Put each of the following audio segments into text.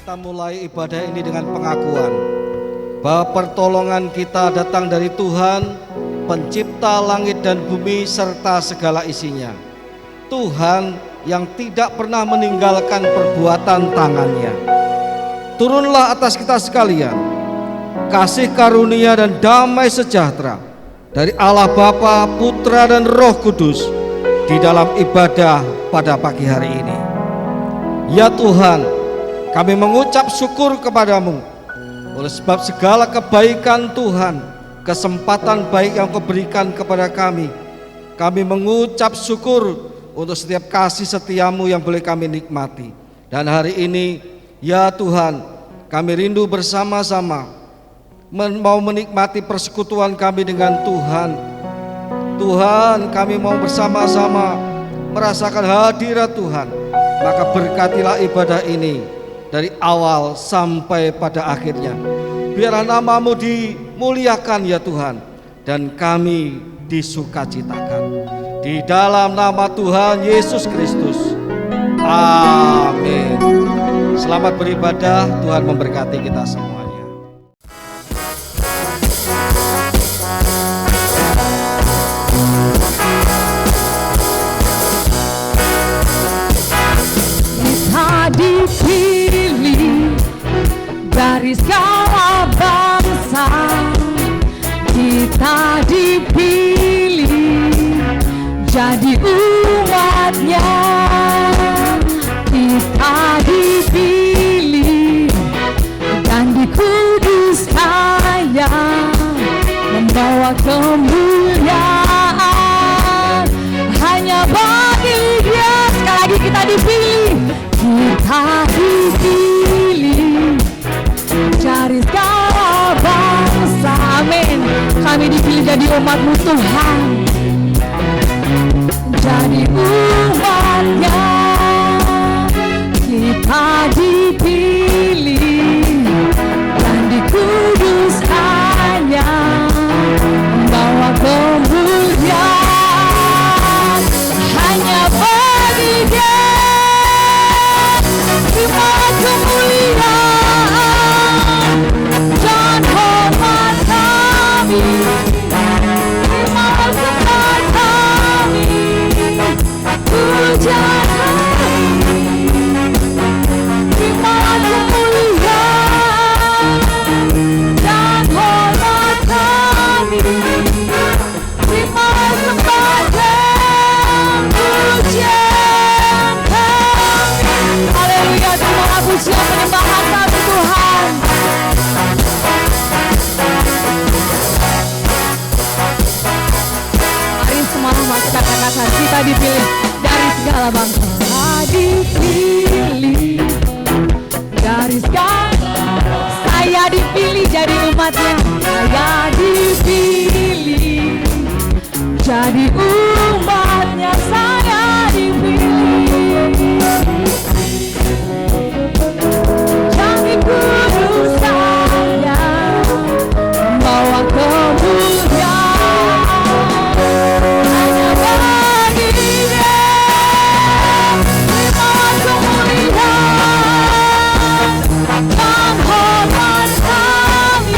kita mulai ibadah ini dengan pengakuan bahwa pertolongan kita datang dari Tuhan, pencipta langit dan bumi serta segala isinya. Tuhan yang tidak pernah meninggalkan perbuatan tangannya. Turunlah atas kita sekalian kasih karunia dan damai sejahtera dari Allah Bapa, Putra dan Roh Kudus di dalam ibadah pada pagi hari ini. Ya Tuhan, kami mengucap syukur kepadamu oleh sebab segala kebaikan Tuhan, kesempatan baik yang Kau berikan kepada kami. Kami mengucap syukur untuk setiap kasih setiamu yang boleh kami nikmati. Dan hari ini, ya Tuhan, kami rindu bersama-sama mau menikmati persekutuan kami dengan Tuhan. Tuhan, kami mau bersama-sama merasakan hadirat Tuhan. Maka berkatilah ibadah ini dari awal sampai pada akhirnya. Biarlah namamu dimuliakan ya Tuhan, dan kami disukacitakan. Di dalam nama Tuhan Yesus Kristus. Amin. Selamat beribadah, Tuhan memberkati kita semuanya. Dipilih dari segala bangsa, kita dipilih jadi umatnya. Kita dipilih dan dikuduskannya, membawa kemuliaan hanya bagi Dia. Sekali lagi kita dipilih. Kita dipilih dari segala bangsa, amin. Kami dipilih jadi umat-Mu Tuhan, jadi umat-Nya. Kita dipilih dan dikuduskannya, membawa kemuliaan hanya bagi Dia. Terima kemuliaan dan hormat kami, terima sembah kami, puja kami. Terima kemuliaan dan hormat kami, terima sembah dan puja. Haleluya, terima pujian penyembahan kami Tuhan. Mari semua katakan kita dipilih dari segala bangsa. Dipilih dari segala, saya dipilih jadi umatnya. Saya dipilih jadi umatnya. Saya dipilih jadi kudusnya, bawa kemuliaan hanya bagi Dia. Terima kemuliaan dan hormat kami,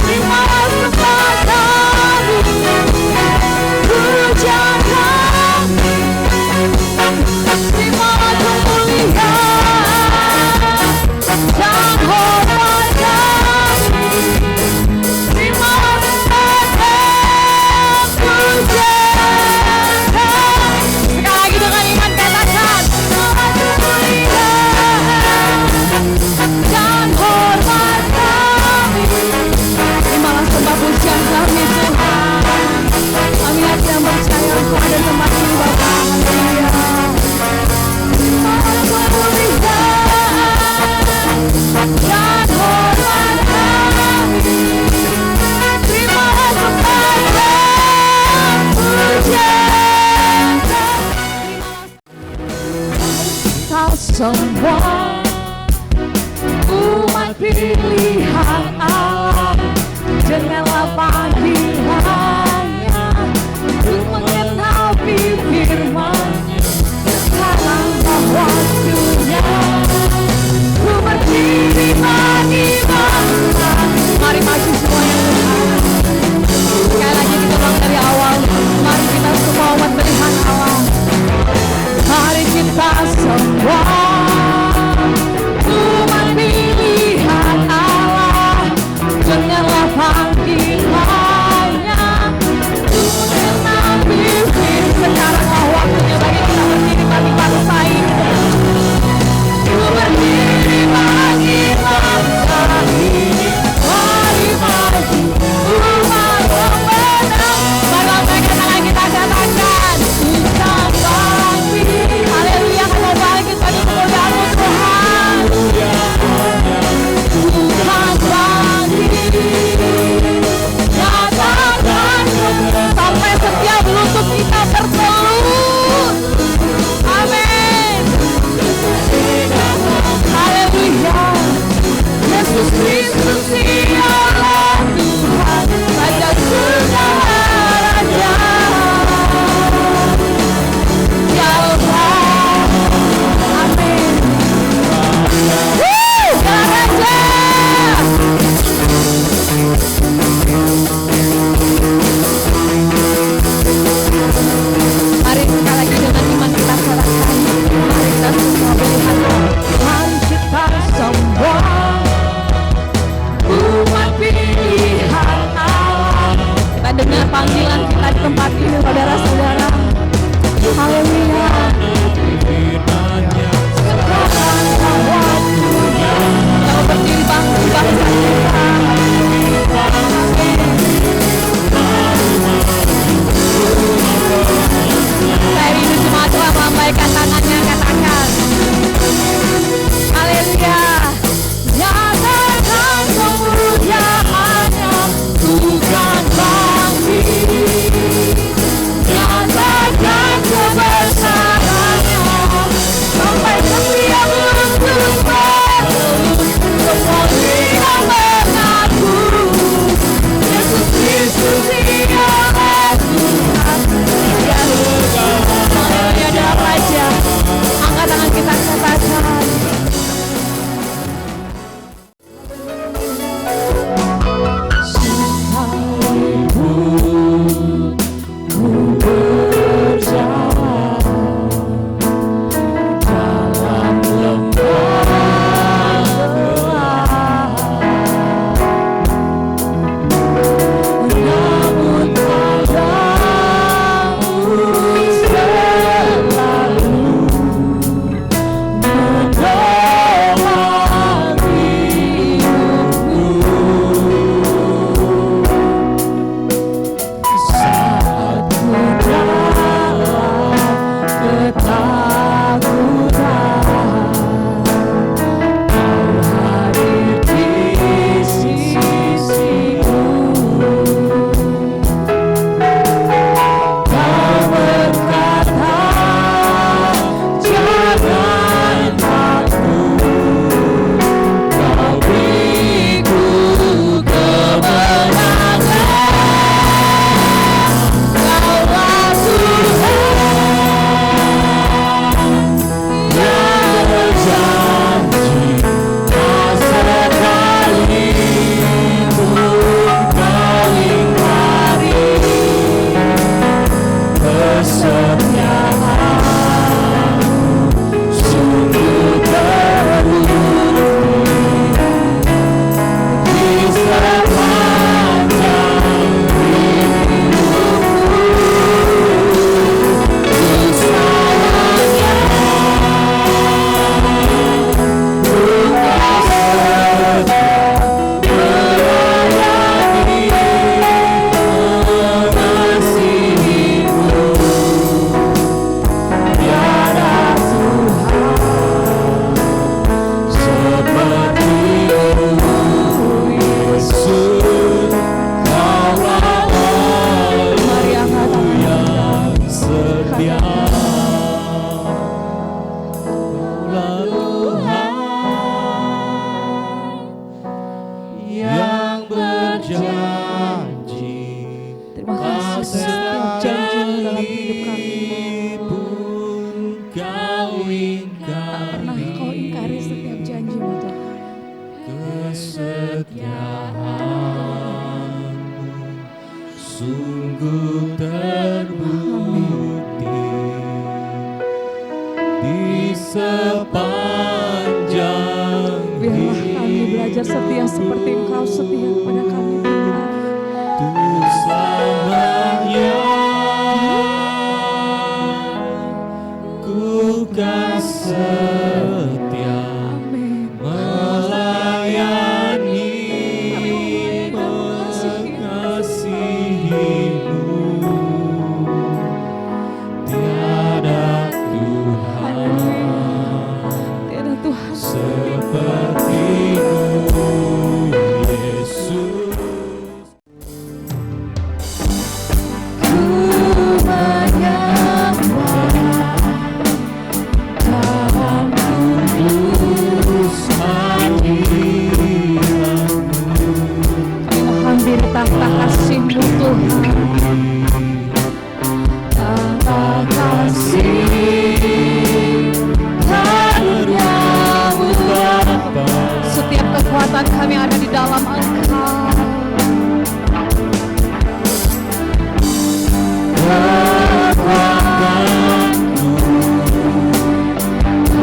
terima sembah kami, puja kami. Terima kemuliaan dan hormat kami, terima sembah dan puja kami. Sekali lagi dengan iman katakan, terima kemuliaan dan hormat kami, terimalah sembah pujian kami Tuhan. Kami yang percaya Engkau ada tempat ini Bapa. Haleluya. Terima kemuliaan dan hormat kami, terima sembah dan pujian kami. Kau semua umat pilihan Allah, dengarlah panggilannya untuk mengetahui firman-Nya. Sekarang waktunya terbukti di sepanjang Biarlah kami belajar setia seperti Engkau setia kepada kami Tuhan. untuk selamanya. Ku kan setia Amin. melayani, mengasihimu. Tiada Tuhan Tiada Tuhan sepertimu, Yesus. hampir tahta kasih-Mu Tuhan. Tahta kasih karya-Mu Bapa. Setiap kekuatan kami ada di dalam Engkau.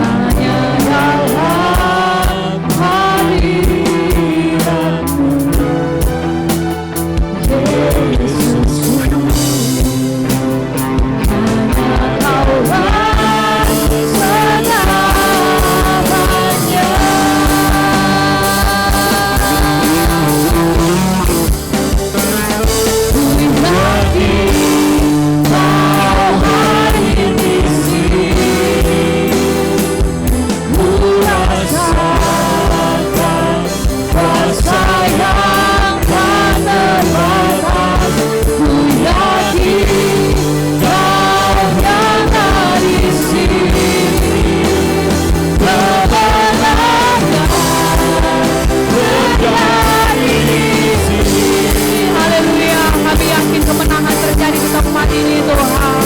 Hanya dalam hadirat-Mu, Yesusku. Hanya Kaulah segalanya. Ku ingati Kau hadir di sini. Ku rasakan kuasa yang tak terbatas. Ku yakin Kau yang ada di sini. Kebenaran terjadi di sini. Haleluya, kami yakin kemenangan terjadi di tempat ini Tuhan.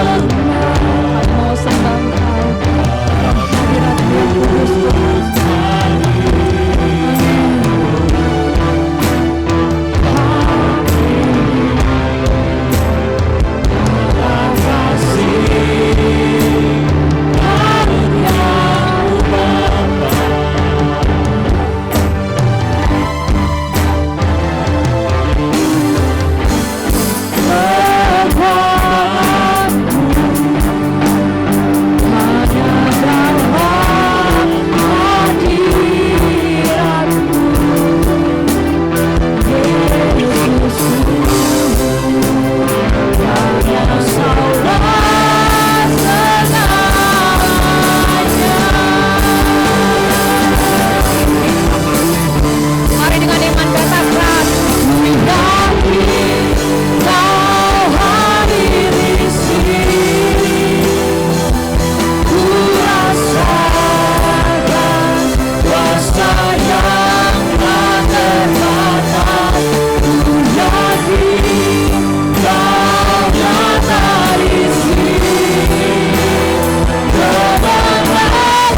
Kami mau sembah Engkau, hadirat-Mu yang kudus Tuhan. Mari dengan iman katakan, ku ingati Kau hadir di sini. Ku rasakan kuasa yang tak terbatas. Ku yakin Kau nyata di sini. Kebenaran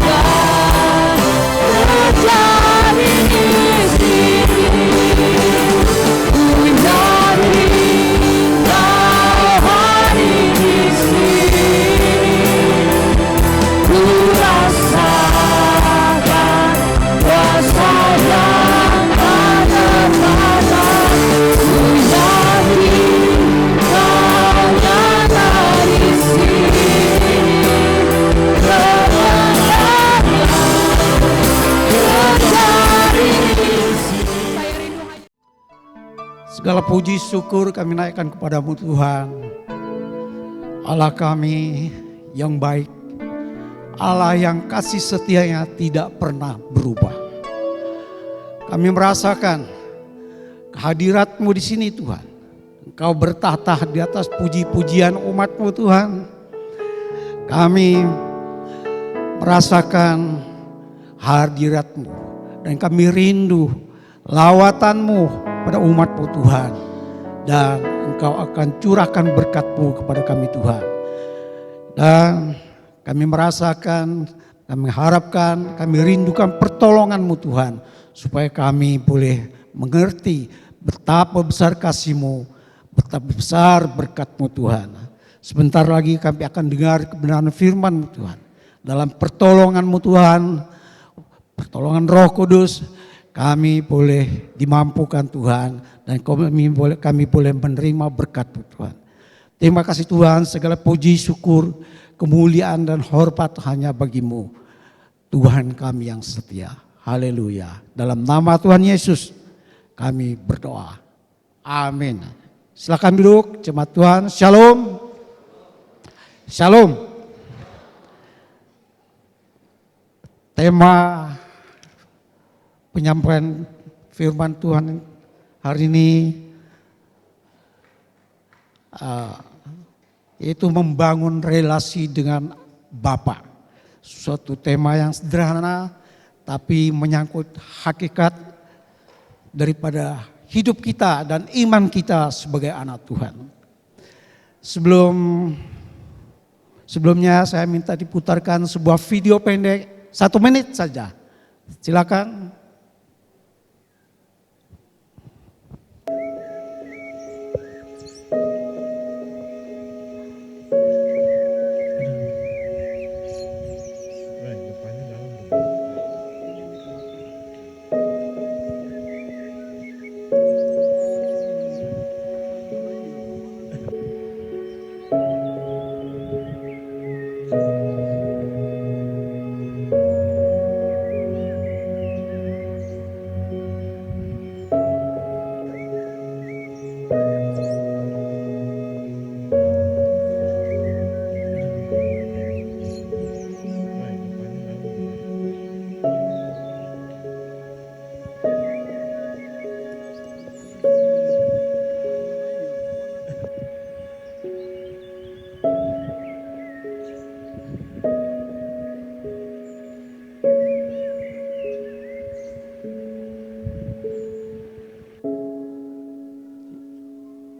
terjadi di sini. Ku ingati Kau hadir di sini. Ku rasakan kuasa yang tak terbatas. Ku yakin Kau nyata di sini. Kebenaran terjadi di sini. Saya rindu hanya Segala puji syukur kami naikkan kepadamu Tuhan. Allah kami yang baik, Allah yang kasih setianya tidak pernah berubah. Kami merasakan kehadirat-Mu di sini Tuhan. Engkau bertahta di atas puji-pujian umat-Mu Tuhan. Kami merasakan hadirat-Mu dan kami rindu lawatan-Mu pada umat-Mu Tuhan. Dan Engkau akan curahkan berkat-Mu kepada kami Tuhan. Dan kami merasakan, kami harapkan, kami rindukan pertolongan-Mu Tuhan. supaya kami boleh mengerti betapa besar kasih-Mu, betapa besar berkat-Mu Tuhan. Sebentar lagi kami akan dengar kebenaran firman-Mu Tuhan. Dalam pertolongan-Mu Tuhan, pertolongan Roh Kudus, kami boleh dimampukan Tuhan, dan kami boleh menerima berkat-Mu Tuhan. Terima kasih Tuhan, segala puji, syukur, kemuliaan dan hormat hanya bagi-Mu, Tuhan kami yang setia. Haleluya. Dalam nama Tuhan Yesus kami berdoa. Amin. Silakan duduk, jemaat Tuhan. Shalom. Shalom. Tema penyampaian firman Tuhan hari ini yaitu membangun relasi dengan Bapa. Suatu tema yang sederhana tapi menyangkut hakikat daripada hidup kita dan iman kita sebagai anak Tuhan. Sebelumnya saya minta diputarkan sebuah video pendek 1 menit saja. Silakan.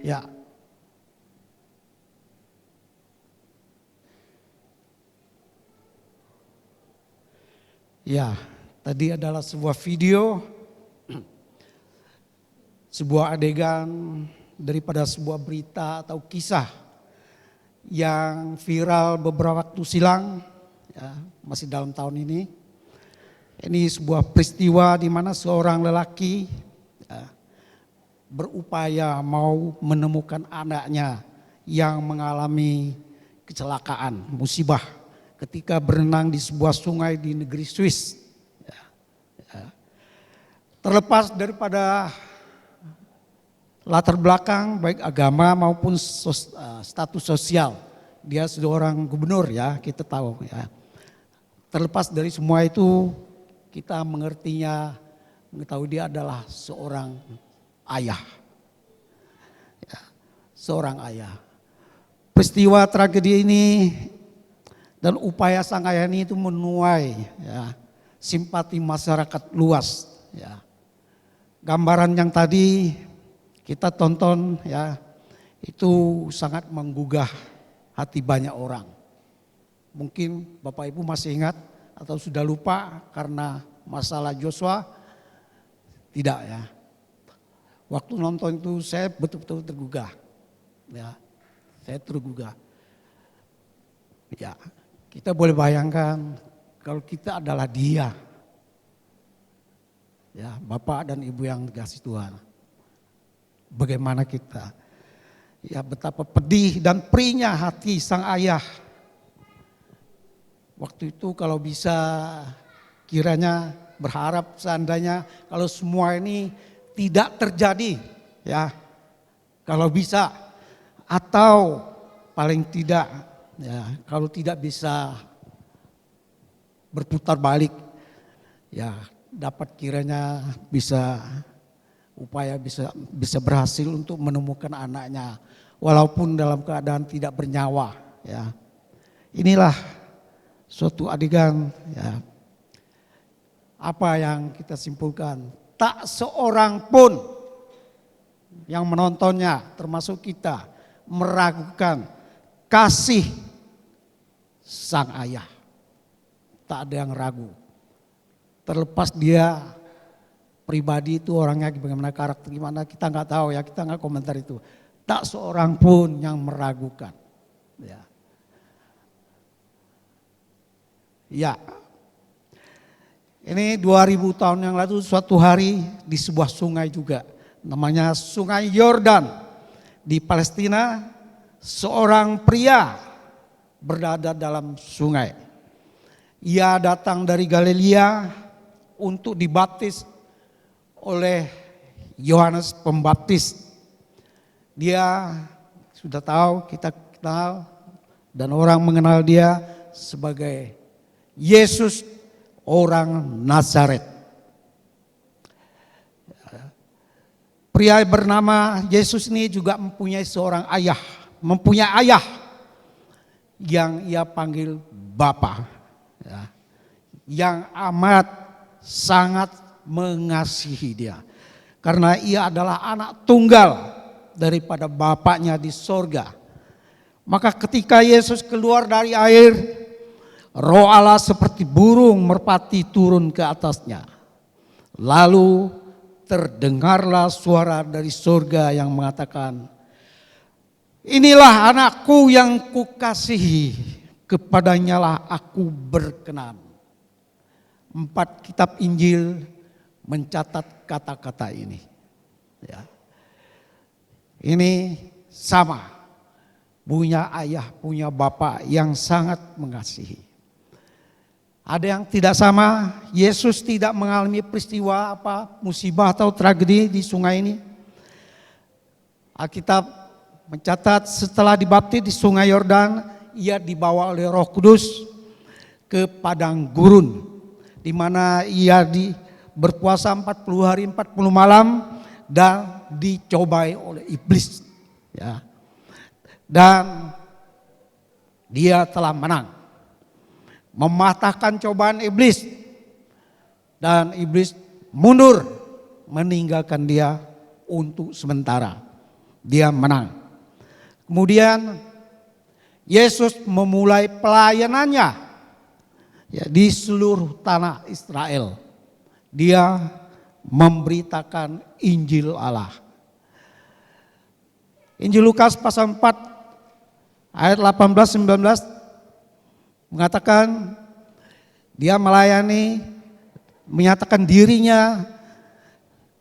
Ya. Ya, tadi adalah sebuah video, sebuah adegan daripada sebuah berita atau kisah yang viral beberapa waktu silam, ya, masih dalam tahun ini. Ini sebuah peristiwa di mana seorang lelaki berupaya mau menemukan anaknya yang mengalami kecelakaan, musibah ketika berenang di sebuah sungai di negeri Swiss. Terlepas daripada latar belakang baik agama maupun status sosial, dia seorang gubernur, ya, kita tahu, ya. Terlepas dari semua itu, kita mengetahui dia adalah seorang ayah, ya, seorang ayah. Peristiwa tragedi ini dan upaya sang ayah ini itu menuai, ya, simpati masyarakat luas, ya. Gambaran yang tadi kita tonton, ya, itu sangat menggugah hati banyak orang. Mungkin Bapak Ibu masih ingat atau sudah lupa karena masalah Joshua? Tidak, ya. Waktu nonton itu saya betul-betul tergugah, ya, saya tergugah. Ya, kita boleh bayangkan kalau kita adalah dia, ya, Bapak dan Ibu yang dikasih Tuhan, bagaimana kita, ya, betapa pedih dan perihnya hati sang ayah. Waktu itu kalau bisa kiranya berharap seandainya kalau semua ini tidak terjadi, ya, kalau bisa, atau paling tidak, ya, kalau tidak bisa berputar balik, ya, dapat kiranya bisa upaya bisa berhasil untuk menemukan anaknya walaupun dalam keadaan tidak bernyawa, ya. Inilah suatu adegan, ya. Apa yang kita simpulkan? Tak seorang pun yang menontonnya termasuk kita meragukan kasih sang ayah. Tak ada yang ragu. Terlepas dia pribadi itu orangnya bagaimana, karakter gimana, kita nggak tahu ya, kita nggak komentar itu. Tak seorang pun yang meragukan. Ya. Ya. Ini 2000 tahun yang lalu suatu hari di sebuah sungai juga, namanya Sungai Yordan di Palestina, seorang pria berada dalam sungai. Ia datang dari Galilea untuk dibaptis oleh Yohanes Pembaptis. Dia sudah tahu, kita kenal, dan orang mengenal dia sebagai Yesus orang Nazaret. Pria bernama Yesus ini juga mempunyai seorang ayah, mempunyai ayah yang ia panggil Bapa, ya, yang amat sangat mengasihi dia, karena ia adalah anak tunggal daripada bapaknya di sorga. Maka ketika Yesus keluar dari air, Roh Allah seperti burung merpati turun ke atasnya. Lalu terdengarlah suara dari sorga yang mengatakan, "Inilah anakku yang kukasihi, kepadanya lah aku berkenan." 4 kitab Injil mencatat kata-kata ini. Ya. Ini sama, punya ayah, punya bapak yang sangat mengasihi. Ada yang tidak sama, Yesus tidak mengalami peristiwa apa, musibah atau tragedi di sungai ini. Alkitab mencatat setelah dibaptis di Sungai Yordan, ia dibawa oleh Roh Kudus ke padang gurun, di mana ia berpuasa 40 hari 40 malam dan dicobai oleh iblis, ya. Dan dia telah menang, mematahkan cobaan iblis, dan iblis mundur meninggalkan dia untuk sementara. Dia menang. Kemudian Yesus memulai pelayanannya, ya, di seluruh tanah Israel. Dia memberitakan Injil Allah. Injil Lukas pasal 4 ayat 18-19 mengatakan dia melayani, menyatakan dirinya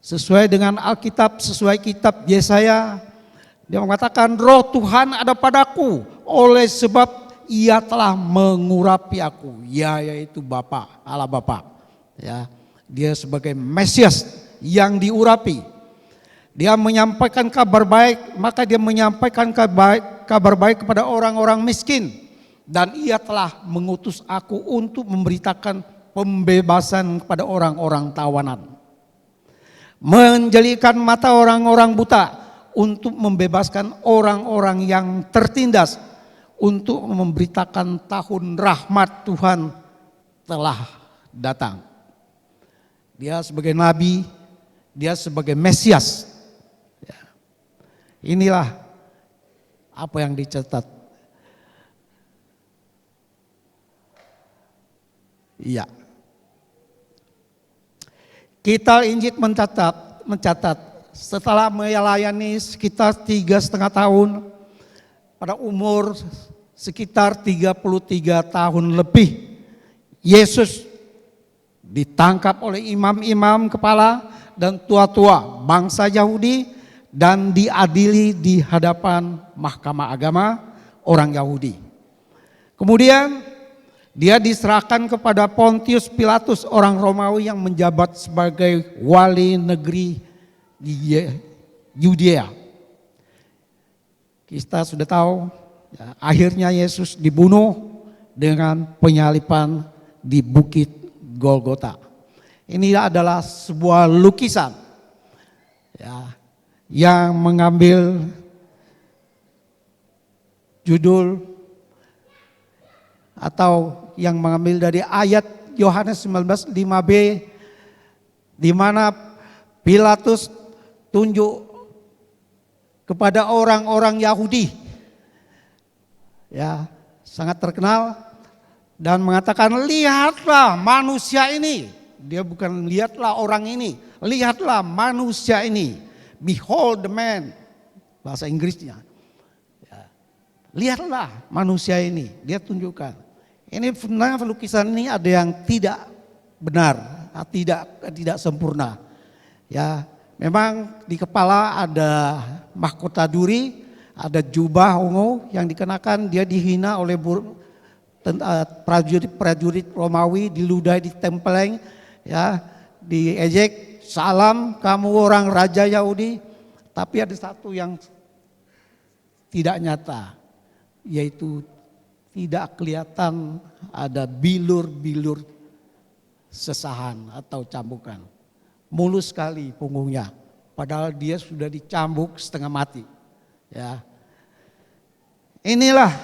sesuai dengan Alkitab, sesuai kitab Yesaya. Dia mengatakan, "Roh Tuhan ada padaku, oleh sebab ia telah mengurapi aku." Ya, yaitu Bapa, Allah Bapa. Ya, dia sebagai Mesias yang diurapi. Dia menyampaikan kabar baik, maka dia menyampaikan kabar baik kepada orang-orang miskin. Dan ia telah mengutus aku untuk memberitakan pembebasan kepada orang-orang tawanan. Menjelikan mata orang-orang buta, untuk membebaskan orang-orang yang tertindas, untuk memberitakan tahun rahmat Tuhan telah datang. Dia sebagai nabi, dia sebagai Mesias. Inilah apa yang dicatat. Iya. Kitab Injil mencatat setelah melayani sekitar 3,5 tahun, pada umur sekitar 33 tahun lebih, Yesus ditangkap oleh imam-imam kepala dan tua-tua bangsa Yahudi dan diadili di hadapan mahkamah agama orang Yahudi. Kemudian dia diserahkan kepada Pontius Pilatus, orang Romawi yang menjabat sebagai wali negeri di Yudea. Kita sudah tahu, ya, akhirnya Yesus dibunuh dengan penyalipan di Bukit Golgota. Ini adalah sebuah lukisan, ya, yang mengambil judul atau yang mengambil dari ayat Yohanes 19:5b, di mana Pilatus tunjuk kepada orang-orang Yahudi, ya, sangat terkenal, dan mengatakan, "Lihatlah manusia ini." Dia bukan lihatlah orang ini, lihatlah manusia ini. Behold the man, bahasa Inggrisnya. Ya. Lihatlah manusia ini, dia tunjukkan. Ini sebenarnya lukisan ini ada yang tidak benar, tidak sempurna. Ya, memang di kepala ada mahkota duri, ada jubah ungu yang dikenakan, dia dihina oleh prajurit Romawi, diludahi, ditempeleng, ya, diejek, salam kamu orang raja Yahudi. Tapi ada satu yang tidak nyata, yaitu tidak kelihatan ada bilur-bilur sesahan atau cambukan. Mulus sekali punggungnya, padahal dia sudah dicambuk setengah mati. Ya, inilah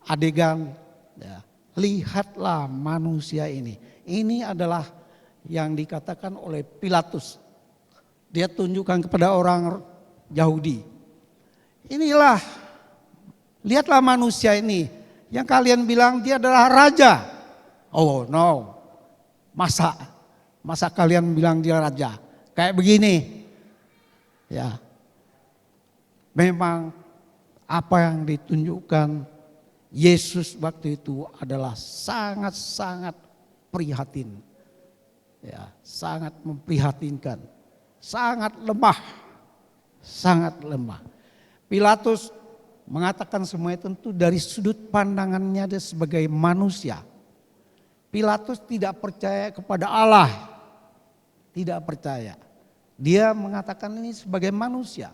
adegan. Ya. Lihatlah manusia ini. Ini adalah yang dikatakan oleh Pilatus. Dia tunjukkan kepada orang Yahudi. Inilah, lihatlah manusia ini. Yang kalian bilang dia adalah raja. Oh no, masa kalian bilang dia raja? Kayak begini. Ya, memang apa yang ditunjukkan Yesus waktu itu adalah sangat-sangat prihatin. Ya, sangat memprihatinkan. Sangat lemah. Sangat lemah. Pilatus mengatakan semua itu tentu dari sudut pandangannya dia sebagai manusia. Pilatus tidak percaya kepada Allah. Tidak percaya. Dia mengatakan ini sebagai manusia.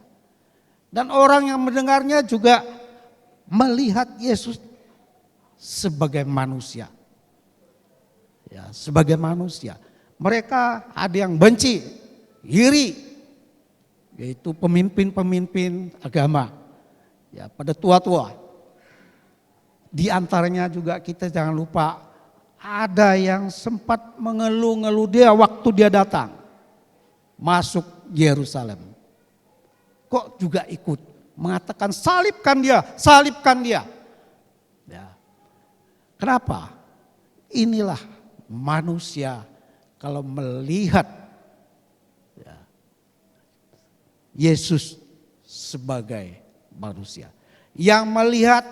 Dan orang yang mendengarnya juga melihat Yesus sebagai manusia. Ya, sebagai manusia. Mereka ada yang benci, iri, yaitu pemimpin-pemimpin agama. Ya, pada tua-tua. Di antaranya juga kita jangan lupa ada yang sempat mengeluh-ngeluh dia waktu dia datang masuk Yerusalem. Kok juga ikut mengatakan salibkan dia, salibkan dia. Ya. Kenapa? Inilah manusia kalau melihat ya, Yesus sebagai manusia. Yang melihat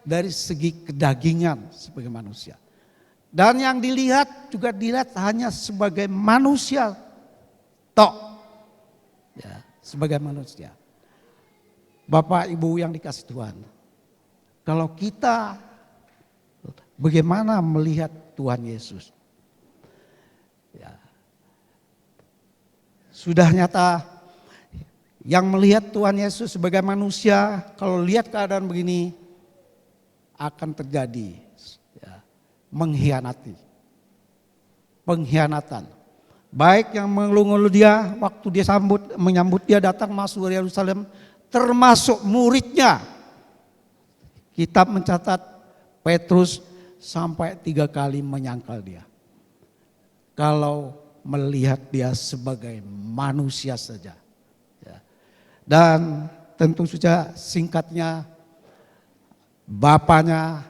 dari segi kedagingan sebagai manusia. Dan yang dilihat juga dilihat hanya sebagai manusia. Tok. Ya, sebagai manusia. Bapak Ibu yang dikasih Tuhan. Kalau kita bagaimana melihat Tuhan Yesus? Ya. Sudah nyata yang melihat Tuhan Yesus sebagai manusia, kalau lihat keadaan begini akan terjadi ya, mengkhianati. Pengkhianatan. Baik yang mengeluh-ngeluh dia waktu dia menyambut dia datang masuk ke Yerusalem, termasuk muridnya. Kitab mencatat Petrus sampai 3 kali menyangkal dia. Kalau melihat dia sebagai manusia saja. Ya. Dan tentu saja singkatnya Bapanya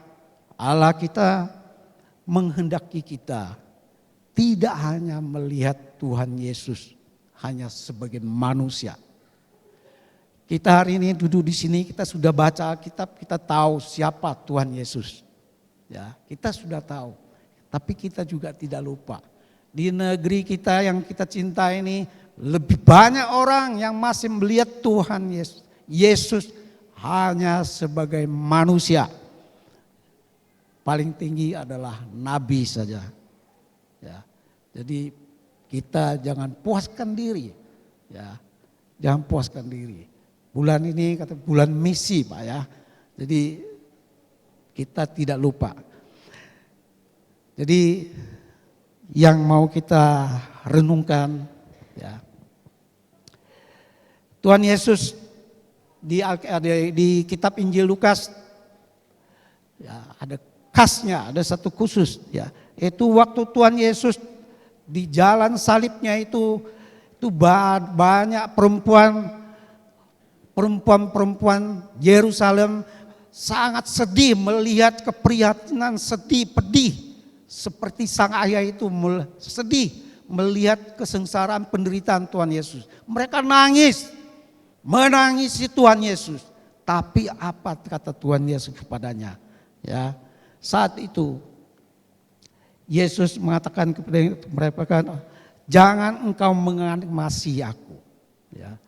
Allah kita menghendaki kita tidak hanya melihat Tuhan Yesus hanya sebagai manusia. Kita hari ini duduk di sini, kita sudah baca Alkitab, kita tahu siapa Tuhan Yesus. Ya, kita sudah tahu. Tapi kita juga tidak lupa. Di negeri kita yang kita cinta ini lebih banyak orang yang masih melihat Tuhan Yesus hanya sebagai manusia. Paling tinggi adalah nabi saja. Ya, jadi kita jangan puaskan diri. Ya, jangan puaskan diri. Bulan ini kata bulan misi Pak ya. Jadi kita tidak lupa. Jadi yang mau kita renungkan ya. Tuhan Yesus di kitab Injil Lukas ya, ada khasnya, ada satu khusus ya. Itu waktu Tuhan Yesus di jalan salibnya itu banyak perempuan Yerusalem sangat sedih melihat keprihatinan, sedih, pedih. Seperti sang ayah itu sedih melihat kesengsaraan penderitaan Tuhan Yesus. Mereka nangis, menangisi Tuhan Yesus. Tapi apa kata Tuhan Yesus kepadanya? Ya, saat itu Yesus mengatakan kepada mereka, jangan engkau mengasihi aku. Ya.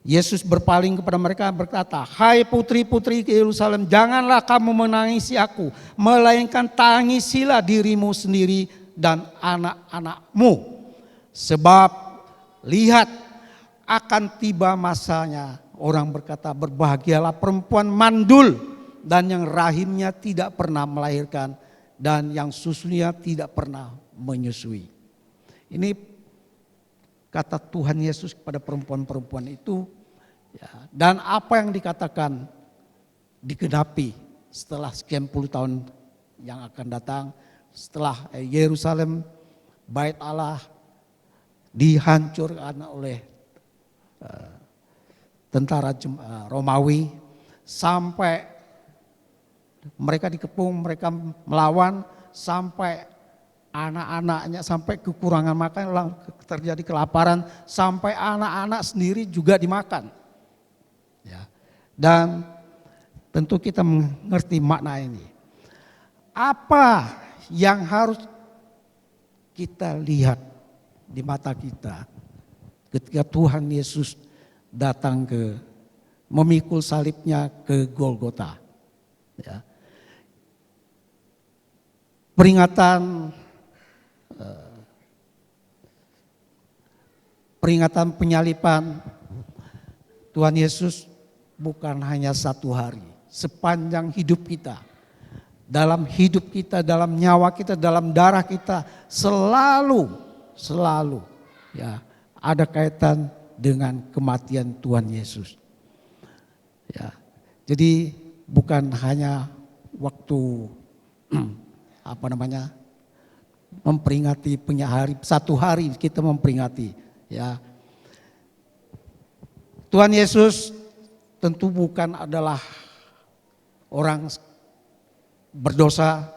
Yesus berpaling kepada mereka berkata, hai putri-putri Yerusalem, janganlah kamu menangisi aku, melainkan tangisilah dirimu sendiri dan anak-anakmu. Sebab lihat akan tiba masanya, orang berkata, berbahagialah perempuan mandul dan yang rahimnya tidak pernah melahirkan dan yang susunya tidak pernah menyusui. Ini kata Tuhan Yesus kepada perempuan-perempuan itu, ya, dan apa yang dikatakan digenapi setelah sekian puluh tahun yang akan datang, setelah Yerusalem, Bait Allah dihancurkan oleh tentara Romawi, sampai mereka dikepung, mereka melawan, sampai anak-anaknya sampai kekurangan makan, terjadi kelaparan, sampai anak-anak sendiri juga dimakan. Ya. Dan tentu kita mengerti makna ini. Apa yang harus kita lihat di mata kita ketika Tuhan Yesus datang memikul salibnya ke Golgota? Ya. Peringatan penyaliban Tuhan Yesus bukan hanya satu hari, sepanjang hidup kita. Dalam hidup kita, dalam nyawa kita, dalam darah kita selalu ya ada kaitan dengan kematian Tuhan Yesus. Ya. Jadi bukan hanya waktu memperingati satu hari kita memperingati, ya. Tuhan Yesus tentu bukan adalah orang berdosa,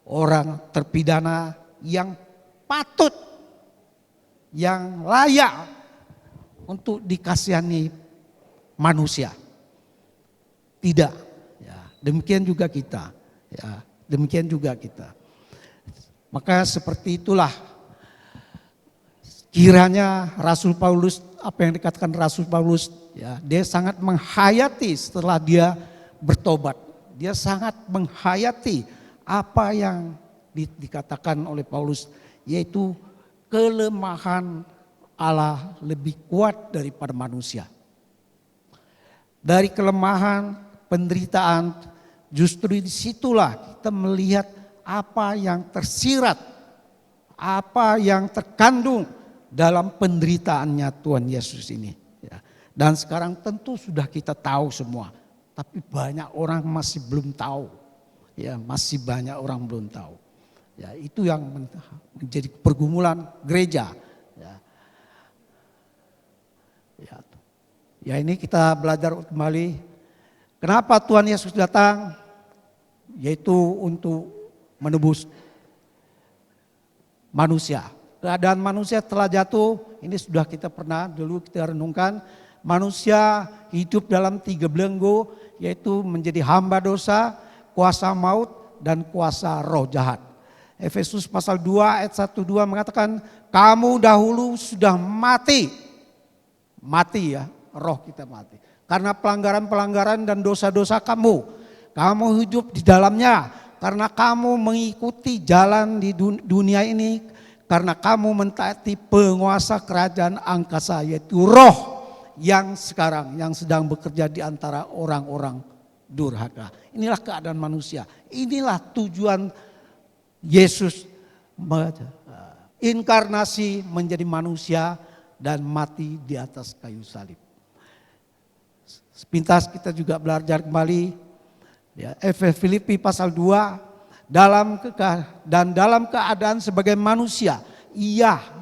orang terpidana yang patut, yang layak untuk dikasihani manusia. Tidak, ya. Demikian juga kita, ya. Demikian juga kita. Maka seperti itulah kiranya Rasul Paulus, apa yang dikatakan Rasul Paulus, ya, dia sangat menghayati setelah dia bertobat. Dia sangat menghayati apa yang dikatakan oleh Paulus, yaitu kelemahan Allah lebih kuat daripada manusia. Dari kelemahan, penderitaan, justru disitulah kita melihat apa yang tersirat, apa yang terkandung dalam penderitaannya Tuhan Yesus ini. Ya. Dan sekarang tentu sudah kita tahu semua, tapi banyak orang masih belum tahu. Ya, masih banyak orang belum tahu. Ya, itu yang menjadi pergumulan gereja. Ya. Ya, ini kita belajar kembali. Kenapa Tuhan Yesus datang? Yaitu untuk menebus manusia. Keadaan manusia telah jatuh, ini sudah kita pernah dulu kita renungkan. Manusia hidup dalam 3 belenggu, yaitu menjadi hamba dosa, kuasa maut, dan kuasa roh jahat. Efesus pasal 2 ayat 1-2 mengatakan, kamu dahulu sudah mati. Mati, ya, roh kita mati. Karena pelanggaran-pelanggaran dan dosa-dosa kamu. Kamu hidup di dalamnya karena kamu mengikuti jalan di dunia ini, karena kamu mentaati penguasa kerajaan angkasa, yaitu roh yang sedang bekerja di antara orang-orang durhaka. Inilah keadaan manusia. Inilah tujuan Yesus inkarnasi menjadi manusia dan mati di atas kayu salib. Sepintas kita juga belajar kembali, ya, Filipi pasal 2, dalam keadaan sebagai manusia,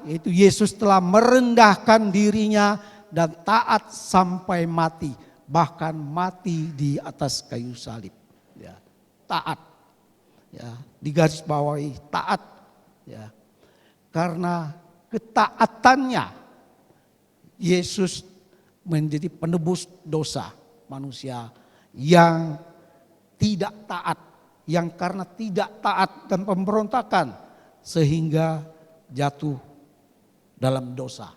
yaitu Yesus telah merendahkan dirinya dan taat sampai mati, bahkan mati di atas kayu salib. Ya, taat, ya, digarisbawahi taat, ya, karena ketaatannya Yesus menjadi penebus dosa manusia yang tidak taat, yang karena tidak taat dan pemberontakan sehingga jatuh dalam dosa.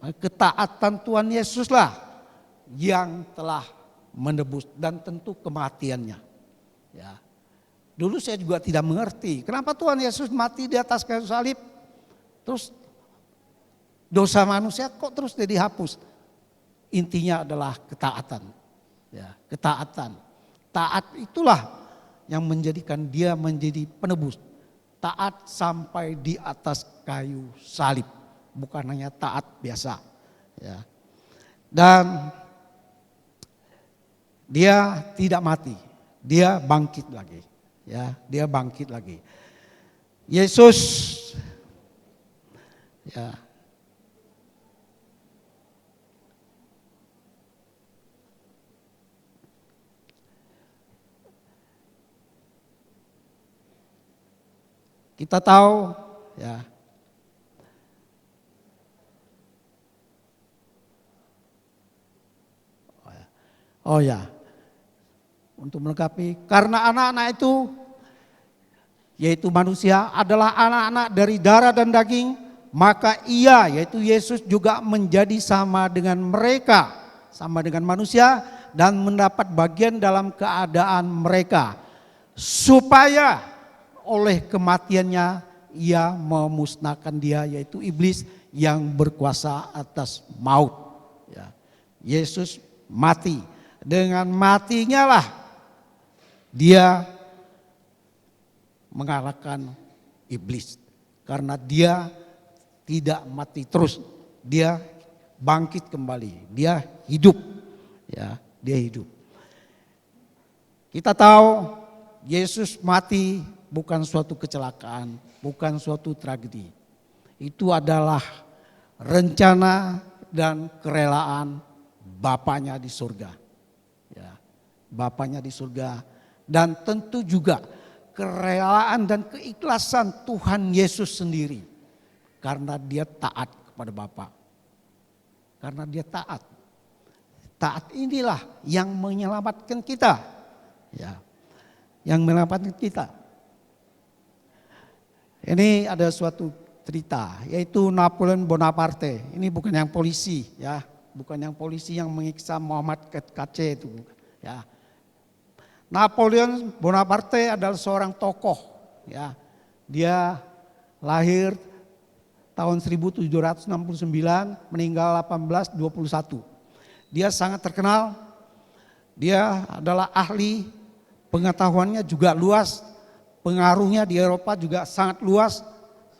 Ketaatan Tuhan Yesuslah yang telah menebus dan tentu kematiannya. Ya. Dulu saya juga tidak mengerti kenapa Tuhan Yesus mati di atas kayu salib, terus dosa manusia kok terus dihapus. Intinya adalah ketaatan. Ya, ketaatan. Taat itulah yang menjadikan dia menjadi penebus. Taat sampai di atas kayu salib. Bukan hanya taat biasa. Ya. Dan dia tidak mati. Dia bangkit lagi. Ya, dia bangkit lagi. Yesus ya, kita tahu ya, oh ya, untuk melengkapi, karena anak-anak itu, yaitu manusia adalah anak-anak dari darah dan daging, maka ia, yaitu Yesus juga menjadi sama dengan mereka, sama dengan manusia dan mendapat bagian dalam keadaan mereka, supaya oleh kematiannya ia memusnahkan dia, yaitu iblis yang berkuasa atas maut. Ya. Yesus mati, dengan matinya lah dia mengalahkan iblis, karena dia tidak mati terus, dia bangkit kembali, dia hidup, ya, dia hidup. Kita tahu Yesus mati bukan suatu kecelakaan, bukan suatu tragedi. Itu adalah rencana dan kerelaan Bapaknya di surga. Ya, Bapaknya di surga, dan tentu juga kerelaan dan keikhlasan Tuhan Yesus sendiri. Karena dia taat kepada Bapa. Karena dia taat. Taat inilah yang menyelamatkan kita. Ya, yang menyelamatkan kita. Ini ada suatu cerita, yaitu Napoleon Bonaparte. Ini bukan yang polisi, ya, bukan yang polisi yang mengiksa Muhammad KC itu, ya. Napoleon Bonaparte adalah seorang tokoh, ya. Dia lahir tahun 1769, meninggal 1821. Dia sangat terkenal. Dia adalah ahli, pengetahuannya juga luas. Pengaruhnya di Eropa juga sangat luas,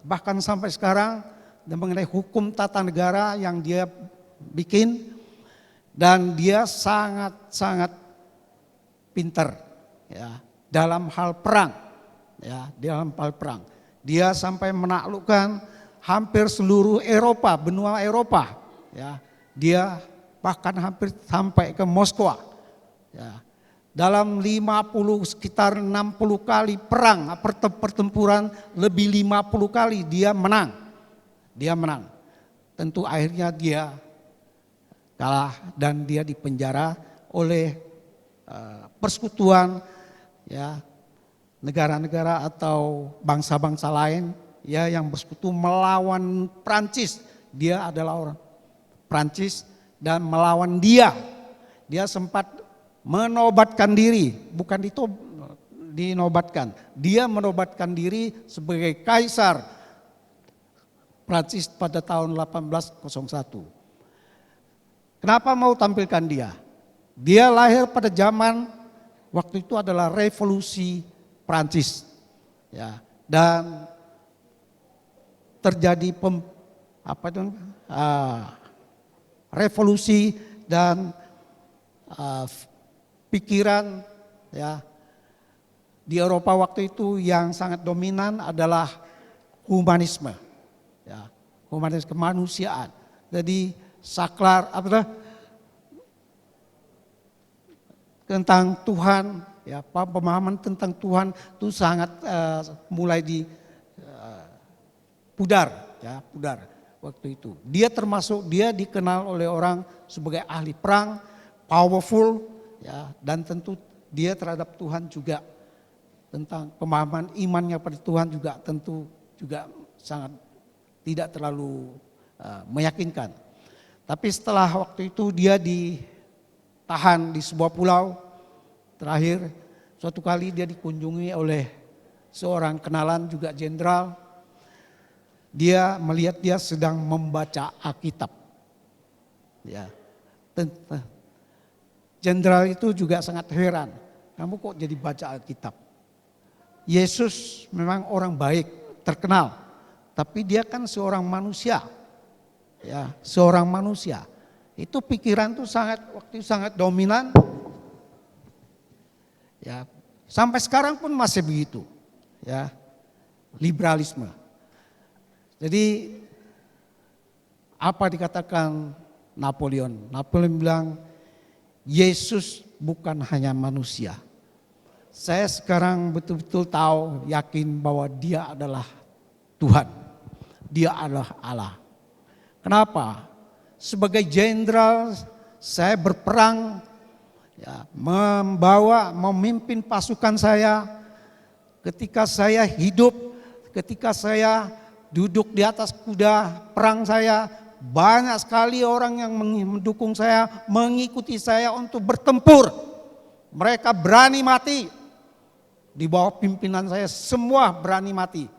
bahkan sampai sekarang, dan mengenai hukum tata negara yang dia bikin, dan dia sangat-sangat pintar, ya, dalam hal perang, ya, dalam hal perang. Dia sampai menaklukkan hampir seluruh Eropa, benua Eropa, ya. Dia bahkan hampir sampai ke Moskwa, ya. Dalam sekitar 60 kali perang, pertempuran, lebih 50 kali dia menang. Dia menang. Tentu akhirnya dia kalah dan dia dipenjara oleh persekutuan, ya, negara-negara atau bangsa-bangsa lain, ya, yang bersekutu melawan Prancis. Dia adalah orang Prancis dan melawan dia. Dia sempat menobatkan diri, bukan dinobatkan. Dia menobatkan diri sebagai kaisar Prancis pada tahun 1801. Kenapa mau tampilkan dia? Dia lahir pada zaman waktu itu adalah revolusi Prancis, ya, dan terjadi revolusi dan pikiran, ya, di Eropa waktu itu yang sangat dominan adalah humanisme, ya, humanisme kemanusiaan. Jadi saklar tentang Tuhan, ya, pemahaman tentang Tuhan itu sangat mulai pudar, ya pudar waktu itu. Dia dikenal oleh orang sebagai ahli perang, powerful, ya, dan tentu dia terhadap Tuhan juga, tentang pemahaman imannya pada Tuhan juga tentu juga sangat tidak terlalu meyakinkan. Tapi setelah waktu itu dia ditahan di sebuah pulau. Terakhir suatu kali dia dikunjungi oleh seorang kenalan juga jenderal. Dia melihat dia sedang membaca Alkitab. Ya. Jenderal itu juga sangat heran. Kamu kok jadi baca Alkitab? Yesus memang orang baik, terkenal. Tapi dia kan seorang manusia. Ya, seorang manusia. Itu pikiran tuh sangat dominan. Ya, sampai sekarang pun masih begitu. Ya. Liberalisme. Jadi apa dikatakan Napoleon? Napoleon bilang Yesus bukan hanya manusia. Saya sekarang betul-betul tahu, yakin bahwa dia adalah Tuhan. Dia adalah Allah. Kenapa? Sebagai jenderal saya berperang, ya, memimpin pasukan saya. Ketika saya hidup, ketika saya duduk di atas kuda perang saya, banyak sekali orang yang mendukung saya, mengikuti saya untuk bertempur. Mereka berani mati. Di bawah pimpinan saya semua berani mati,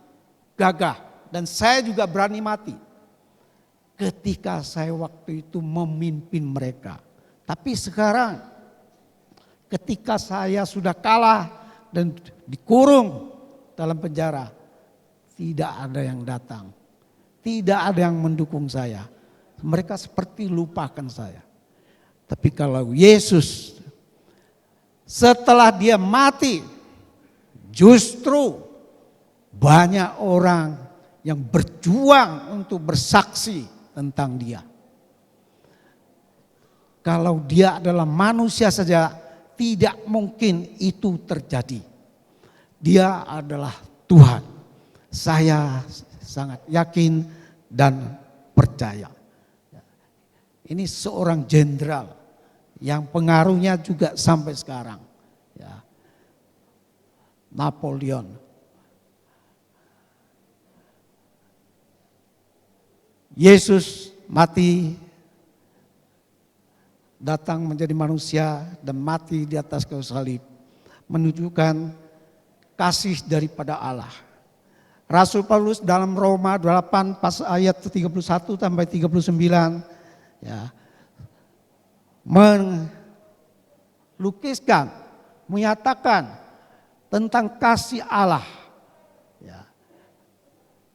gagah, dan saya juga berani mati. Ketika saya waktu itu memimpin mereka. Tapi sekarang ketika saya sudah kalah dan dikurung dalam penjara, tidak ada yang datang. Tidak ada yang mendukung saya. Mereka seperti lupakan saya. Tapi kalau Yesus setelah dia mati, justru banyak orang yang berjuang untuk bersaksi tentang dia. Kalau dia adalah manusia saja, tidak mungkin itu terjadi. Dia adalah Tuhan. Saya sangat yakin dan percaya. Ini seorang jenderal yang pengaruhnya juga sampai sekarang. Ya. Napoleon. Yesus mati, datang menjadi manusia dan mati di atas kayu salib, menunjukkan kasih daripada Allah. Rasul Paulus dalam Roma 8 pas ayat 31 sampai 39 ya, melukiskan, menyatakan tentang kasih Allah ya,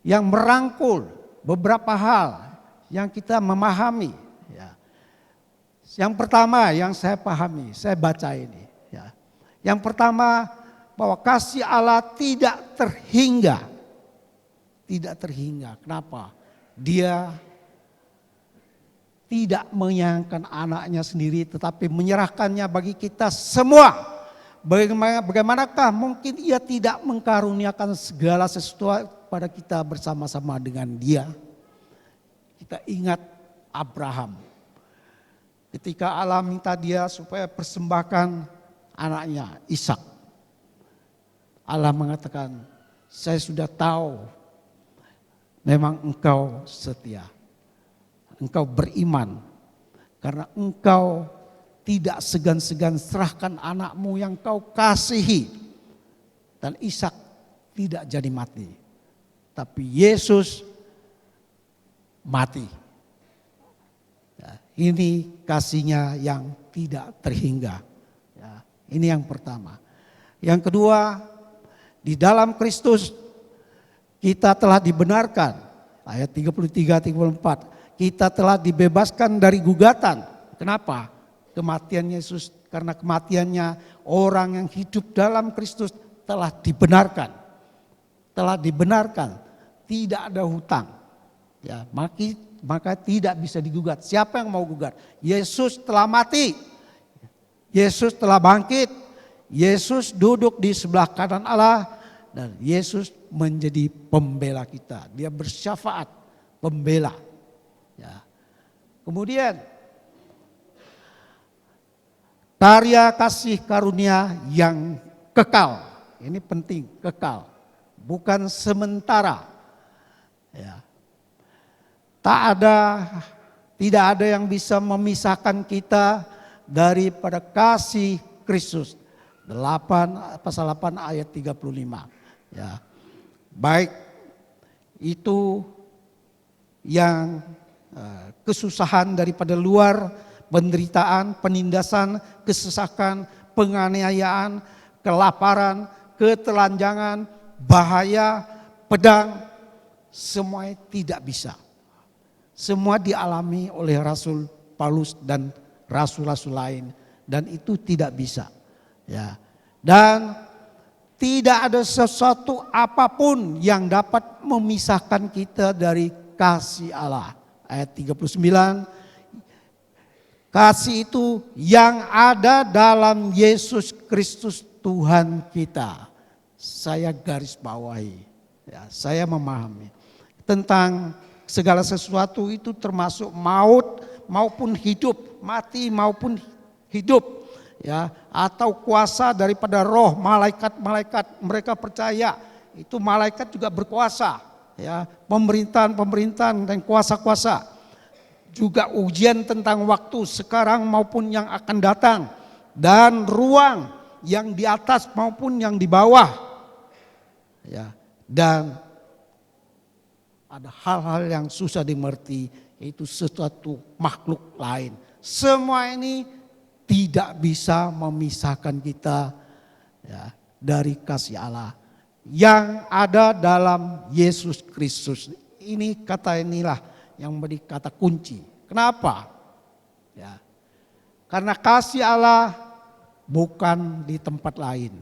yang merangkul beberapa hal yang kita memahami. Ya. Yang pertama yang saya pahami, saya baca ini. Ya. Yang pertama bahwa kasih Allah tidak terhingga. Tidak terhingga. Kenapa? Dia tidak menyayangkan anaknya sendiri tetapi menyerahkannya bagi kita semua. Bagaimanakah mungkin ia tidak mengkaruniakan segala sesuatu pada kita bersama-sama dengan dia. Kita ingat Abraham. Ketika Allah minta dia supaya persembahkan anaknya Ishak. Allah mengatakan, saya sudah tahu memang engkau setia. Engkau beriman. Karena engkau tidak segan-segan serahkan anakmu yang kau kasihi. Dan Ishak tidak jadi mati. Tapi Yesus mati. Ya, ini kasihnya yang tidak terhingga. Ya, ini yang pertama. Yang kedua, di dalam Kristus kita telah dibenarkan. Ayat 33-34. Kita telah dibebaskan dari gugatan. Kenapa? Kematian Yesus. Karena kematiannya orang yang hidup dalam Kristus telah dibenarkan. Telah dibenarkan, tidak ada hutang. Ya, maka tidak bisa digugat. Siapa yang mau gugat? Yesus telah mati. Yesus telah bangkit. Yesus duduk di sebelah kanan Allah dan Yesus menjadi pembela kita. Dia bersyafaat, pembela. Ya. Kemudian karya kasih karunia yang kekal. Ini penting, kekal. Bukan sementara. Ya. Tidak ada yang bisa memisahkan kita daripada kasih Kristus. Pasal 8 ayat 35. Ya. Baik itu yang kesusahan daripada luar, penderitaan, penindasan, kesesakan, penganiayaan, kelaparan, ketelanjangan, bahaya, pedang, semuanya tidak bisa. Semua dialami oleh Rasul Paulus dan rasul-rasul lain, dan itu tidak bisa. Ya. Dan tidak ada sesuatu apapun yang dapat memisahkan kita dari kasih Allah. Ayat 39, kasih itu yang ada dalam Yesus Kristus Tuhan kita. Saya garis bawahi, ya, saya memahami tentang segala sesuatu itu termasuk maut maupun hidup, mati maupun hidup, ya, atau kuasa daripada roh, malaikat-malaikat, mereka percaya itu malaikat juga berkuasa, ya, pemerintahan dan kuasa-kuasa, juga ujian tentang waktu sekarang maupun yang akan datang, dan ruang yang di atas maupun yang di bawah, ya, dan ada hal-hal yang susah dimengerti, yaitu sesuatu makhluk lain. Semua ini tidak bisa memisahkan kita, ya, dari kasih Allah yang ada dalam Yesus Kristus. Ini kata inilah yang menjadi kata kunci. Kenapa? Ya, karena kasih Allah bukan di tempat lain,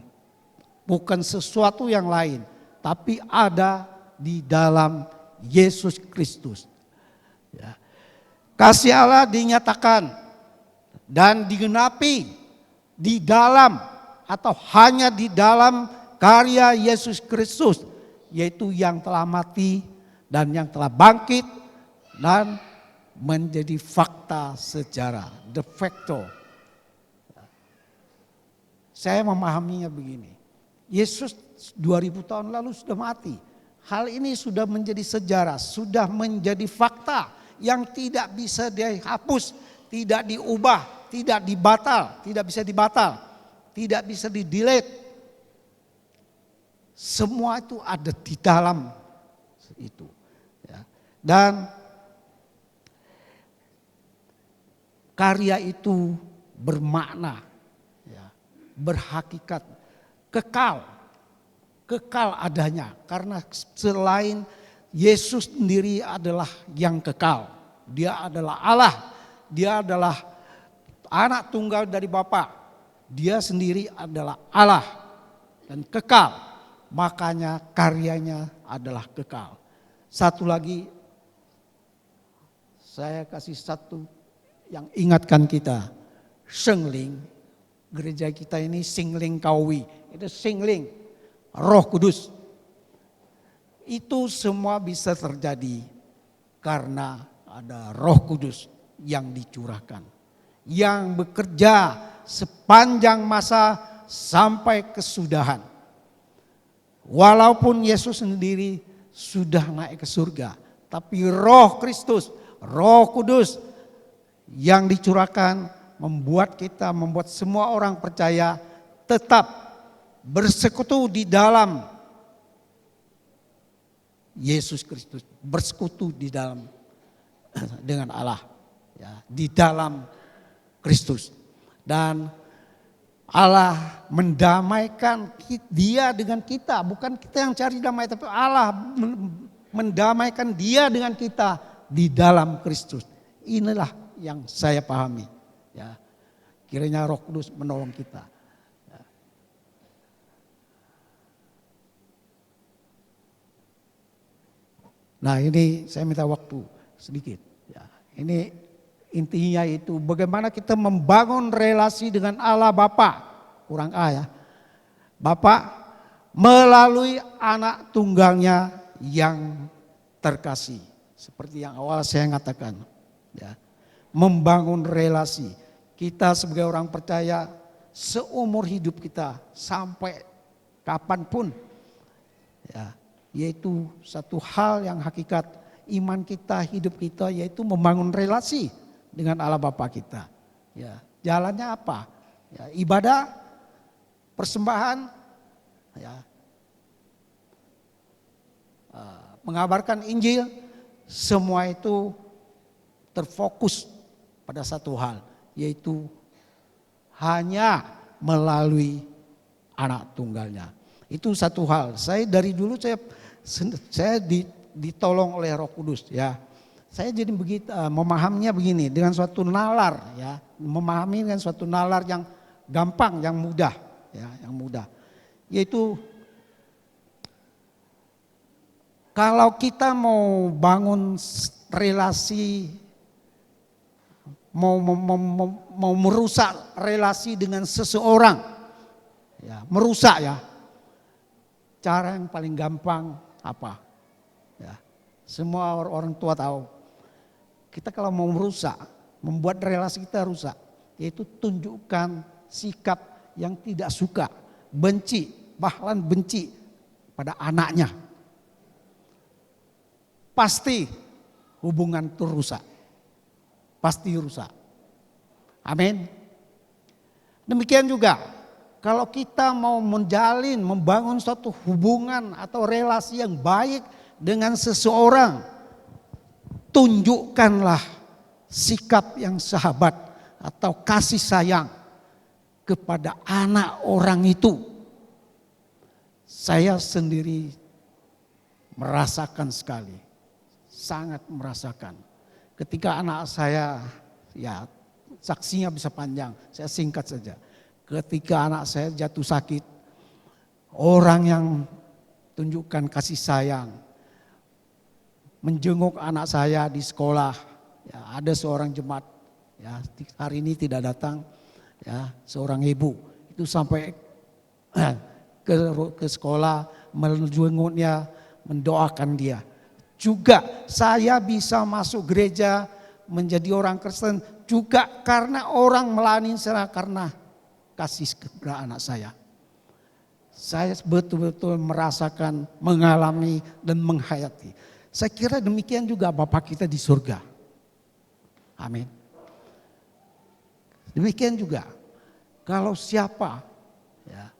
bukan sesuatu yang lain, tapi ada di dalam Yesus Kristus. Ya. Kasih Allah dinyatakan dan digenapi di dalam atau hanya di dalam karya Yesus Kristus, yaitu yang telah mati dan yang telah bangkit dan menjadi fakta sejarah, de facto. Saya memahaminya begini. Yesus 2000 tahun lalu sudah mati. Hal ini sudah menjadi sejarah, sudah menjadi fakta yang tidak bisa dihapus, tidak diubah, tidak bisa dibatal, tidak bisa di-delete. Semua itu ada di dalam itu. Ya. Dan karya itu bermakna, ya, berhakikat, kekal adanya, karena selain Yesus sendiri adalah yang kekal. Dia adalah Allah, dia adalah anak tunggal dari Bapa. Dia sendiri adalah Allah dan kekal. Makanya karyanya adalah kekal. Satu lagi saya kasih satu yang ingatkan kita. Sengling, gereja kita ini Singling Kawi. Itu Singling, Roh Kudus. Itu semua bisa terjadi karena ada Roh Kudus yang dicurahkan, yang bekerja sepanjang masa sampai kesudahan. Walaupun Yesus sendiri sudah naik ke surga, tapi Roh Kristus, Roh Kudus yang dicurahkan membuat semua orang percaya tetap bersekutu di dalam Yesus Kristus, bersekutu di dalam dengan Allah, ya, di dalam Kristus. Dan Allah mendamaikan dia dengan kita, bukan kita yang cari damai, tapi Allah mendamaikan dia dengan kita di dalam Kristus. Inilah yang saya pahami, ya. Kiranya Roh Kudus menolong kita. Nah, ini saya minta waktu sedikit. Ya, ini intinya itu bagaimana kita membangun relasi dengan Allah Bapa. Kurang A ya. Bapa melalui anak tunggalnya yang terkasih. Seperti yang awal saya katakan, ya, membangun relasi. Kita sebagai orang percaya seumur hidup kita sampai kapanpun, ya, yaitu satu hal yang hakikat iman kita, hidup kita, yaitu membangun relasi dengan Allah Bapa kita. Ya, jalannya apa? Ya, ibadah, persembahan, ya, mengabarkan Injil, semua itu terfokus pada satu hal, yaitu hanya melalui anak tunggalnya. Itu satu hal. Saya dari dulu saya ditolong oleh Roh Kudus, ya. Saya jadi begitu memahaminya begini, dengan suatu nalar, ya, memahami dengan suatu nalar yang gampang, yang mudah, ya, yang mudah. Yaitu kalau kita mau bangun relasi, mau merusak relasi dengan seseorang, ya, merusak, ya. Cara yang paling gampang apa? Ya, semua orang tua tahu. Kita kalau mau merusak, membuat relasi kita rusak, yaitu tunjukkan sikap yang tidak suka, benci, bahkan benci pada anaknya. Pasti hubungan itu rusak. Pasti rusak. Amin. Demikian juga kalau kita mau menjalin, membangun suatu hubungan atau relasi yang baik dengan seseorang, tunjukkanlah sikap yang sahabat atau kasih sayang kepada anak orang itu. Saya sendiri merasakan sekali, sangat merasakan. Ketika anak saya, ya saksinya bisa panjang, saya singkat saja. Ketika anak saya jatuh sakit, orang yang tunjukkan kasih sayang, menjenguk anak saya di sekolah, ya, ada seorang jemaat, ya, hari ini tidak datang, ya, seorang ibu itu sampai ke sekolah, menjenguknya, mendoakan dia. Juga saya bisa masuk gereja menjadi orang Kristen juga karena orang melayani saya, karena kasih kepada anak saya. Saya betul-betul merasakan, mengalami dan menghayati. Saya kira demikian juga Bapa kita di surga. Amin. Demikian juga kalau siapa, ya,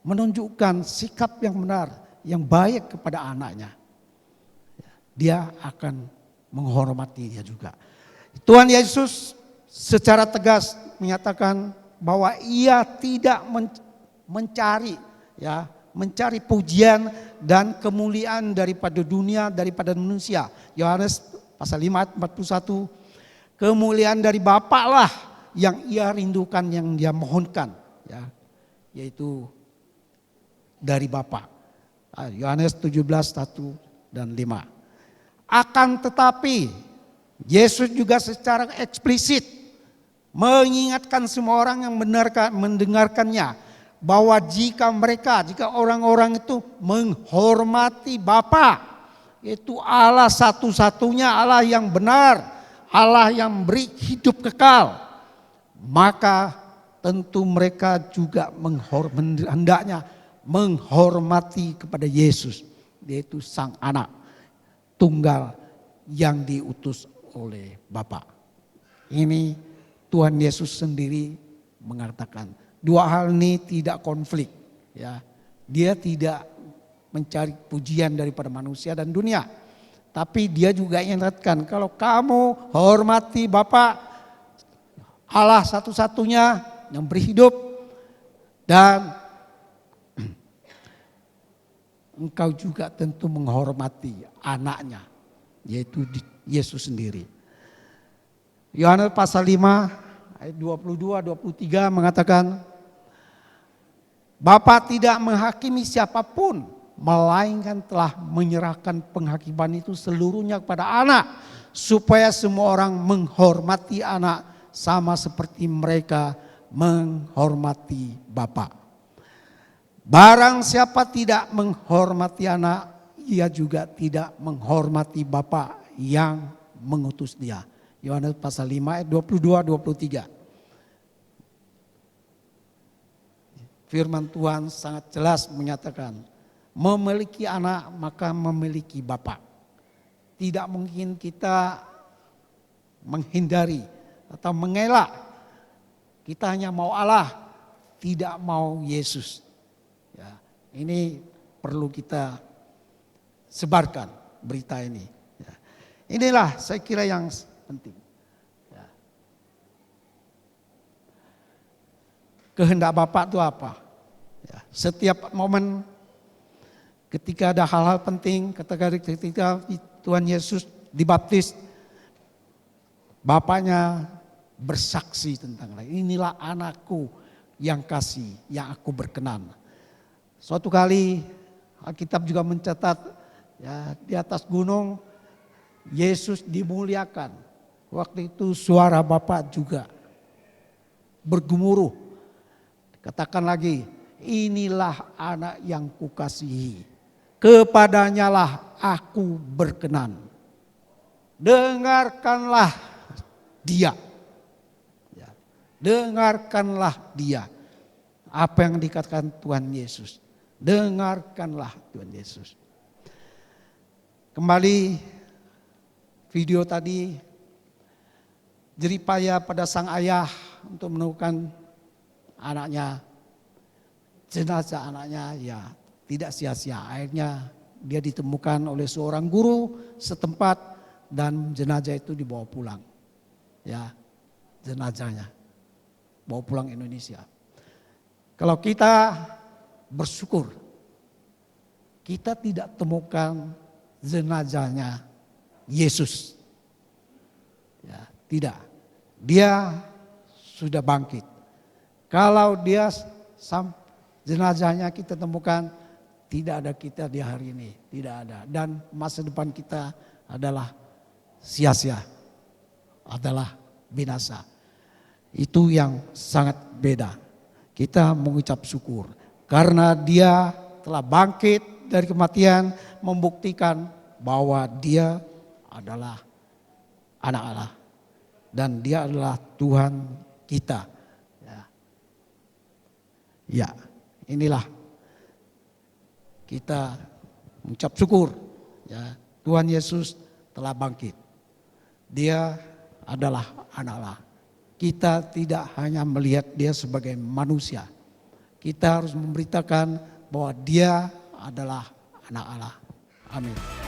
menunjukkan sikap yang benar, yang baik kepada anaknya, dia akan menghormati dia juga. Tuhan Yesus secara tegas menyatakan bahwa ia tidak mencari, ya, mencari pujian dan kemuliaan daripada dunia, daripada manusia. Yohanes pasal 5 ayat 41, kemuliaan dari Bapa lah yang ia rindukan, yang dia mohonkan, ya, yaitu dari Bapa. Yohanes 17, 1 dan 5. Akan tetapi Yesus juga secara eksplisit mengingatkan semua orang yang mendengarkannya bahwa jika orang-orang itu menghormati Bapa, yaitu Allah satu-satunya Allah yang benar, Allah yang beri hidup kekal, maka tentu mereka juga hendaknya menghormati kepada Yesus, yaitu Sang Anak Tunggal yang diutus oleh Bapa. Ini Tuhan Yesus sendiri mengatakan dua hal ini tidak konflik, ya. Dia tidak mencari pujian daripada manusia dan dunia, tapi dia juga ingatkan kalau kamu hormati Bapa, Allah satu-satunya yang berhidup, dan engkau juga tentu menghormati anaknya, yaitu Yesus sendiri. Yohanes pasal 5 ayat 22-23 mengatakan, Bapa tidak menghakimi siapapun, melainkan telah menyerahkan penghakiman itu seluruhnya kepada anak, supaya semua orang menghormati anak sama seperti mereka menghormati Bapa. Barang siapa tidak menghormati anak, ia juga tidak menghormati Bapa yang mengutus dia. Yohanes pasal 5 ayat 22-23. Firman Tuhan sangat jelas menyatakan, memiliki anak maka memiliki Bapa. Tidak mungkin kita menghindari atau mengelak. Kita hanya mau Allah, tidak mau Yesus. Ya, ini perlu kita sebarkan berita ini. Ya. Inilah saya kira yang penting. Ya. Kehendak Bapa itu apa? Ya. Setiap momen ketika ada hal-hal penting, ketika Tuhan Yesus dibaptis, Bapaknya bersaksi tentang inilah anakku yang kasih, yang aku berkenan. Suatu kali Alkitab juga mencatat ya, di atas gunung Yesus dimuliakan. Waktu itu suara Bapa juga bergemuruh. Katakan lagi, inilah anak yang kukasihi. Kepadanyalah aku berkenan. Dengarkanlah dia. Ya, dengarkanlah dia. Apa yang dikatakan Tuhan Yesus. Dengarkanlah Tuhan Yesus. Kembali video tadi, jeripaya pada sang ayah untuk menemukan anaknya, jenazah anaknya ya tidak sia-sia. Akhirnya dia ditemukan oleh seorang guru setempat dan jenazah itu dibawa pulang. Ya, jenazahnya bawa pulang Indonesia. Kalau kita bersyukur, kita tidak temukan jenazahnya Yesus. Ya, tidak. Dia sudah bangkit. Kalau dia jenazahnya kita temukan, tidak ada kita di hari ini, tidak ada. Dan masa depan kita adalah sia-sia, adalah binasa. Itu yang sangat beda. Kita mengucap syukur karena dia telah bangkit dari kematian, membuktikan bahwa dia adalah anak Allah dan dia adalah Tuhan kita. Ya, inilah kita mengucap syukur. Ya, Tuhan Yesus telah bangkit. Dia adalah anak Allah. Kita tidak hanya melihat dia sebagai manusia. Kita harus memberitakan bahwa dia adalah anak Allah. Amin.